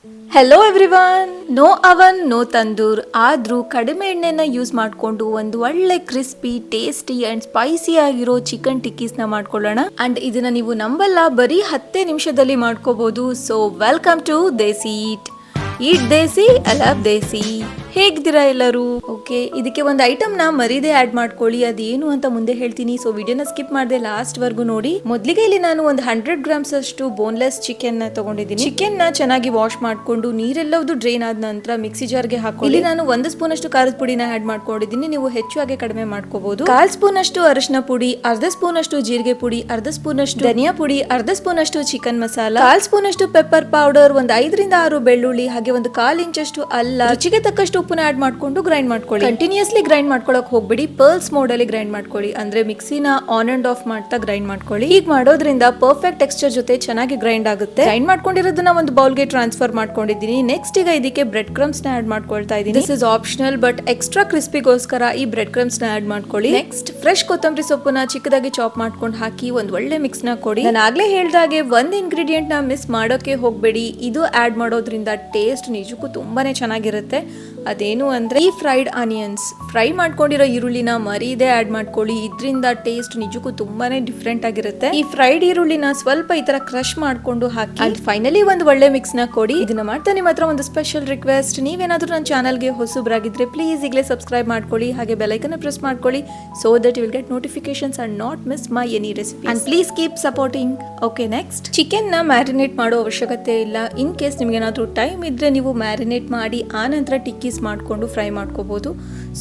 Hello everyone. No oven no tandoor, ಆದ್ರೂ ಕಡಿಮೆ ಎಣ್ಣೆನ ಯೂಸ್ ಮಾಡಿಕೊಂಡು ಒಂದು ಒಳ್ಳೆ ಕ್ರಿಸ್ಪಿ ಟೇಸ್ಟಿ ಅಂಡ್ ಸ್ಪೈಸಿ ಆಗಿರೋ ಚಿಕನ್ ಟಿಕ್ಕೀಸ್ನ ಮಾಡ್ಕೊಳ್ಳೋಣ. ಅಂಡ್ ಇದನ್ನ ನೀವು ನಂಬಲ್ಲ, ಬರೀ 10 ನಿಮಿಷದಲ್ಲಿ ಮಾಡ್ಕೋಬಹುದು. So welcome to Desi eat Desi, I love Desi. ಹೇಗಿದ್ದೀರಾ ಎಲ್ಲರೂ? ಓಕೆ, ಇದಕ್ಕೆ ಒಂದು ಐಟಮ್ ನ ಮರೀದೆ ಆಡ್ ಮಾಡ್ಕೊಳ್ಳಿ. ಅದೇನು ಅಂತ ಮುಂದೆ ಹೇಳ್ತೀನಿ. ಸೊ ವಿಡಿಯೋನ ಸ್ಕಿಪ್ ಮಾಡದೆ ಲಾಸ್ಟ್ ವರ್ಗು ನೋಡಿ. ಮೊದಲಿಗೆ ಇಲ್ಲಿ ನಾನು ಒಂದು 100 ಗ್ರಾಮ್ಸ್ ಅಷ್ಟು ಬೋನ್ಲೆಸ್ ಚಿಕನ್ ನ ತಗೊಂಡಿದ್ದೀನಿ. ಚಿಕನ್ ನ ಚೆನ್ನಾಗಿ ವಾಶ್ ಮಾಡ್ಕೊಂಡು ನೀರೆಲ್ಲವುದು ಡ್ರೈನ್ ಆದ ನಂತರ ಮಿಕ್ಸಿ ಜಾರ್ಗೆ ಹಾಕೊಳ್ಳಿ. ಇಲ್ಲಿ ನಾನು 1 ಸ್ಪೂನ್ ಅಷ್ಟು ಖಾರದ ಪುಡಿನ ಆಡ್ ಮಾಡ್ಕೊಂಡಿದ್ದೀನಿ. ನೀವು ಹೆಚ್ಚು ಹಾಗೆ ಕಡಿಮೆ ಮಾಡ್ಕೋಬಹುದು. 1/4 ಸ್ಪೂನ್ ಅಷ್ಟು ಅರಿಶಿನ ಪುಡಿ, ಅರ್ಧ ಸ್ಪೂನ್ ಅಷ್ಟು ಜೀರಿಗೆ ಪುಡಿ, ಅರ್ಧ ಸ್ಪೂನ್ ಅಷ್ಟು ಧನಿಯಾ ಪುಡಿ, ಅರ್ಧ ಸ್ಪೂನ್ ಅಷ್ಟು ಚಿಕನ್ ಮಸಾಲ, 1/4 ಸ್ಪೂನ್ ಅಷ್ಟು ಪೆಪ್ಪರ್ ಪೌಡರ್, ಒಂದು 5 ರಿಂದ 6 ಬೆಳ್ಳುಳ್ಳಿ, ಹಾಗೆ ಒಂದು 1/4 ಇಂಚ್ ಅಷ್ಟು ಅಲ್ಲ, ರುಚಿಗೆ ತಕ್ಕಷ್ಟು ಉಪ್ಪನ್ನ ಆಡ್ ಮಾಡ್ಕೊಂಡು ಗ್ರೈಂಡ್ ಮಾಡ್ಕೊಳ್ಳಿ. ಕಂಟಿನ್ಯೂಸ್ಲಿ ಗ್ರೈಂಡ್ ಮಾಡ್ಕೊಳಕ್ ಹೋಗ್ಬಿಡಿ, ಪರ್ಲ್ಸ್ ಮೋಡ್ ಅಲ್ಲಿ ಗ್ರೈಂಡ್ ಮಾಡ್ಕೊಳ್ಳಿ. ಅಂದ್ರೆ ಮಿಕ್ಸಿನ ಆನ್ ಅಂಡ್ ಆಫ್ ಮಾಡ್ತಾ ಗ್ರೈಂಡ್ ಮಾಡ್ಕೊಳ್ಳಿ. ಈಗ ಮಾಡೋದ್ರಿಂದ ಪರ್ಫೆಕ್ಟ್ ಟೆಕ್ಸ್ಚರ್ ಜೊತೆ ಚೆನ್ನಾಗಿ ಗ್ರೈಂಡ್ ಆಗುತ್ತೆ. ಗ್ರೈಂಡ್ ಮಾಡ್ಕೊಂಡಿರೋದನ್ನ ಒಂದು ಬೌಲ್ಗೆ ಟ್ರಾನ್ಸ್ಫರ್ ಮಾಡ್ಕೊಂಡಿದ್ದೀನಿ. ನೆಕ್ಸ್ಟ್ ಈಗ ಇದಕ್ಕೆ ಬ್ರೆಡ್ ಕ್ರಮ್ಸ್ ನ ಆಡ್ ಮಾಡ್ಕೊಳ್ತಾ ಇದ್ದೀನಿ. This is optional, but extra ಕ್ರಿಸ್ಪಿಗೋಸ್ಕರ ಈ ಬ್ರೆಡ್ ಕ್ರಮ್ಸ್ ನ ಆಡ್ ಮಾಡ್ಕೊಳ್ಳಿ. ನೆಕ್ಸ್ಟ್ ಫ್ರೆಶ್ ಕೊತ್ತಂಬರಿ ಸೊಪ್ಪನ್ನ ಚಿಕ್ಕದಾಗಿ ಚಾಪ್ ಮಾಡ್ಕೊಂಡು ಹಾಕಿ ಒಂದ್ ಒಳ್ಳೆ ಮಿಕ್ಸ್ ನ ಕೊಡಿ. ನಾನು ಆಗ್ಲೇ ಹೇಳ್ದಾಗೆ ಒಂದ್ ಇಂಗ್ರೀಡಿಯೆಂಟ್ ನ ಮಿಸ್ ಮಾಡೋಕೆ ಹೋಗ್ಬೇಡಿ. ಇದು ಆಡ್ ಮಾಡೋದ್ರಿಂದ ಟೇಸ್ಟ್ ನಿಜಕ್ಕೂ ತುಂಬಾನೇ ಚೆನ್ನಾಗಿರುತ್ತೆ. ಅದೇನು ಅಂದ್ರೆ ಈ ಫ್ರೈಡ್ ಆನಿಯನ್ಸ್, ಫ್ರೈ ಮಾಡ್ಕೊಂಡಿರೋ ಈರುಳ್ಳಿನ ಮರೀದೆ ಆಡ್ ಮಾಡ್ಕೊಳ್ಳಿ. ಇದರಿಂದ ಟೇಸ್ಟ್ ನಿಜಕ್ಕೂ ತುಂಬಾನೇ ಡಿಫ್ರೆಂಟ್ ಆಗಿರುತ್ತೆ. ಈ ಫ್ರೈಡ್ ಈರುಳ್ಳಿನ ಸ್ವಲ್ಪ ಈ ತರ ಕ್ರಶ್ ಮಾಡ್ಕೊಂಡು ಹಾಕಿ. ಅಂಡ್ ಫೈನಲಿ ಒಂದು ಒಳ್ಳೆ ಮಿಕ್ಸ್ ನ ಕೊಡಿ. ಇದನ್ನ ಮಾಡ್ತಾ ನಿಮ್ಮ ಹತ್ರ ಒಂದು ಸ್ಪೆಷಲ್ ರಿಕ್ವೆಸ್ಟ್, ನೀವೇನಾದ್ರೂ ನನ್ನ ಚಾನಲ್ಗೆ ಹೊಸಬ್ರಾಗಿದ್ರೆ ಪ್ಲೀಸ್ ಈಗಲೇ ಸಬ್ಸ್ಕ್ರೈಬ್ ಮಾಡ್ಕೊಳ್ಳಿ, ಹಾಗೆ ಬೆಲ್ ಐಕನ್ ಪ್ರೆಸ್ ಮಾಡ್ಕೊಳ್ಳಿ, so that you will get notifications and not miss my any recipe. And please keep supporting. Okay, next chicken ನ ಮ್ಯಾರಿನೇಟ್ ಮಾಡೋ ಅವಶ್ಯಕತೆ ಇಲ್ಲ. ಇನ್ ಕೇಸ್ ನಿಮ್ಗೆ ಏನಾದ್ರೂ ಟೈಮ್ ಇದ್ರೆ ನೀವು ಮ್ಯಾರಿನೇಟ್ ಮಾಡಿ ಆ ನಂತರ ಟಿಕ್ಕೀಸ್ ಮಾಡ್ಕೊಂಡು ಫ್ರೈ ಮಾಡ್ಕೋಬಹುದು.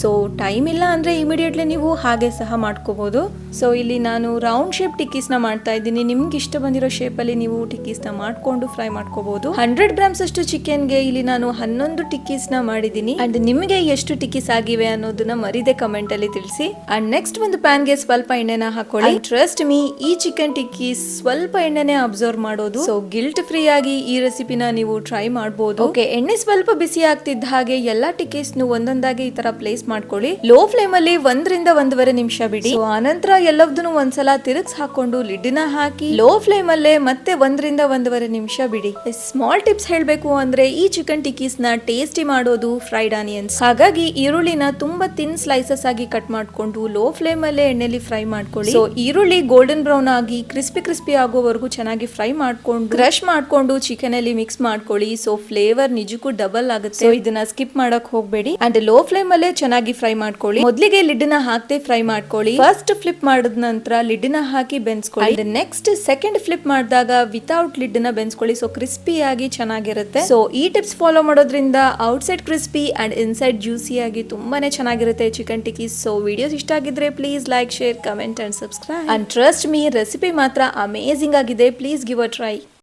ಸೊ ಟೈಮ್ ಇಲ್ಲ ಅಂದ್ರೆ ಇಮಿಡಿಯೇಟ್ಲಿ ನೀವು ಹಾಗೆ ಸಹ ಮಾಡ್ಕೋಬಹುದು. ಸೊ ಇಲ್ಲಿ ನಾನು ರೌಂಡ್ ಶೇಪ್ ಟಿಕ್ಕೀಸ್ ನ ಮಾಡ್ತಾ ಇದ್ದೀನಿ. ನಿಮ್ಗೆ ಇಷ್ಟ ಬಂದಿರೋ ಶೇಪ್ ಅಲ್ಲಿ ನೀವು ಟಿಕ್ಕೀಸ್ ನ ಮಾಡ್ಕೊಂಡು ಫ್ರೈ ಮಾಡ್ಕೋಬಹುದು. 100 ಗ್ರಾಮ್ಸ್ ಅಷ್ಟು ಚಿಕನ್ ಗೆ ಇಲ್ಲಿ ನಾನು 11 ಟಿಕ್ಕೀಸ್ ನ ಮಾಡಿದ್ದೀನಿ. ಅಂಡ್ ನಿಮಗೆ ಎಷ್ಟು ಟಿಕ್ಕೀಸ್ ಆಗಿವೆ ಅನ್ನೋದನ್ನ ಮರೀದೆ ಕಮೆಂಟ್ ಅಲ್ಲಿ ತಿಳಿಸಿ. ಅಂಡ್ ನೆಕ್ಸ್ಟ್ ಒಂದು ಪ್ಯಾನ್ ಗೆ ಸ್ವಲ್ಪ ಎಣ್ಣೆನ ಹಾಕೊಳ್ಳಿ. ಟ್ರಸ್ಟ್ ಮೀ, ಈ ಚಿಕನ್ ಟಿಕ್ಕೀಸ್ ಸ್ವಲ್ಪ ಎಣ್ಣೆನೆ ಅಬ್ಸರ್ವ್ ಮಾಡೋದು. ಸೊ ಗಿಲ್ಟ್ ಫ್ರೀ ಆಗಿ ಈ ರೆಸಿಪಿನ ನೀವು ಟ್ರೈ ಮಾಡಬಹುದು. ಓಕೆ, ಎಣ್ಣೆ ಸ್ವಲ್ಪ ಬಿಸಿ ಆಗ್ತಿದ್ದ ಹಾಗೆ ಎಲ್ಲಾ ಟಿಕ್ಕೀಸ್ ಒಂದೊಂದಾಗಿ ಈ ತರ ಪ್ಲೇಸ್ ಮಾಡ್ಕೊಳ್ಳಿ. ಲೋ ಫ್ಲೇಮ್ ಅಲ್ಲಿ 1 ರಿಂದ 1.5 ನಿಮಿಷ ಬಿಡಿ. ಆನಂತರ ಎಲ್ಲದನ್ನು ಒಂದ್ಸಲ ತಿರುಗಿಸ್ ಹಾಕೊಂಡು ಲಿಡ್ನ ಹಾಕಿ ಲೋ ಫ್ಲೇಮ್ ಅಲ್ಲೇ ಮತ್ತೆ 1 ರಿಂದ 1.5 ನಿಮಿಷ ಬಿಡಿ. ಸ್ಮಾಲ್ ಟಿಪ್ಸ್ ಹೇಳ್ಬೇಕು ಅಂದ್ರೆ ಈ ಚಿಕನ್ ಟಿಕ್ಕೀಸ್ ನ ಟೇಸ್ಟಿ ಮಾಡೋದು ಫ್ರೈಡ್ ಆನಿಯನ್ಸ್. ಹಾಗಾಗಿ ಈರುಳ್ಳಿನ ತುಂಬಾ ತಿನ್ ಸ್ಲೈಸಸ್ ಆಗಿ ಕಟ್ ಮಾಡ್ಕೊಂಡು ಲೋ ಫ್ಲೇಮ್ ಅಲ್ಲೇ ಎಣ್ಣೆಲಿ ಫ್ರೈ ಮಾಡ್ಕೊಳ್ಳಿ. ಸೊ ಈರುಳ್ಳಿ ಗೋಲ್ಡನ್ ಬ್ರೌನ್ ಆಗಿ ಕ್ರಿಸ್ಪಿ ಆಗೋವರೆಗೂ ಚೆನ್ನಾಗಿ ಫ್ರೈ ಮಾಡ್ಕೊಂಡು ಕ್ರಶ್ ಮಾಡ್ಕೊಂಡು ಚಿಕನ್ ಅಲ್ಲಿ ಮಿಕ್ಸ್ ಮಾಡ್ಕೊಳ್ಳಿ. ಸೊ ಫ್ಲೇವರ್ ನಿಜಕ್ಕೂ ಡಬಲ್ ಆಗುತ್ತೆ. ಇದನ್ನ ಸ್ಕಿಪ್ ಮಾಡಕ್ ಹೋಗ್ಬೇಡಿ. ಅಂಡ್ ಲೋ ಫ್ಲೇಮ್ ಅಲ್ಲೇ ಚೆನ್ನಾಗಿ ಫ್ರೈ ಮಾಡ್ಕೊಳ್ಳಿ. ಮೊದಲಿಗೆ ಲಿಡ್ ನ ಹಾಕದೆ ಫ್ರೈ ಮಾಡ್ಕೊಳ್ಳಿ. ಫಸ್ಟ್ ಫ್ಲಿಪ್ ಮಾಡಿದ ನಂತರ ಲಿಡ್ ನ ಹಾಕಿ ಬೆನ್ಸ್ಕೊಳ್ಳಿ. ನೆಕ್ಸ್ಟ್ ಸೆಕೆಂಡ್ ಫ್ಲಿಪ್ ಮಾಡಿದಾಗ ವಿತೌಟ್ ಲಿಡ್ ನ ಬೆನ್ಸ್ಕೊಳ್ಳಿ. ಸೊ ಕ್ರಿಸ್ಪಿ ಆಗಿ ಚೆನ್ನಾಗಿರುತ್ತೆ. ಸೊ ಈ ಟಿಪ್ಸ್ ಫಾಲೋ ಮಾಡೋದ್ರಿಂದ outside crispy and inside juicy ಆಗಿ ತುಂಬಾನೇ ಚೆನ್ನಾಗಿರುತ್ತೆ ಚಿಕನ್ ಟಿಕ್ಕೀಸ್. ಸೊ ವಿಡಿಯೋಸ್ ಇಷ್ಟ ಆಗಿದ್ರೆ please like, share, comment and subscribe. And trust me, recipe ಮಾತ್ರ ಅಮೇಜಿಂಗ್ ಆಗಿದೆ. Please give a try.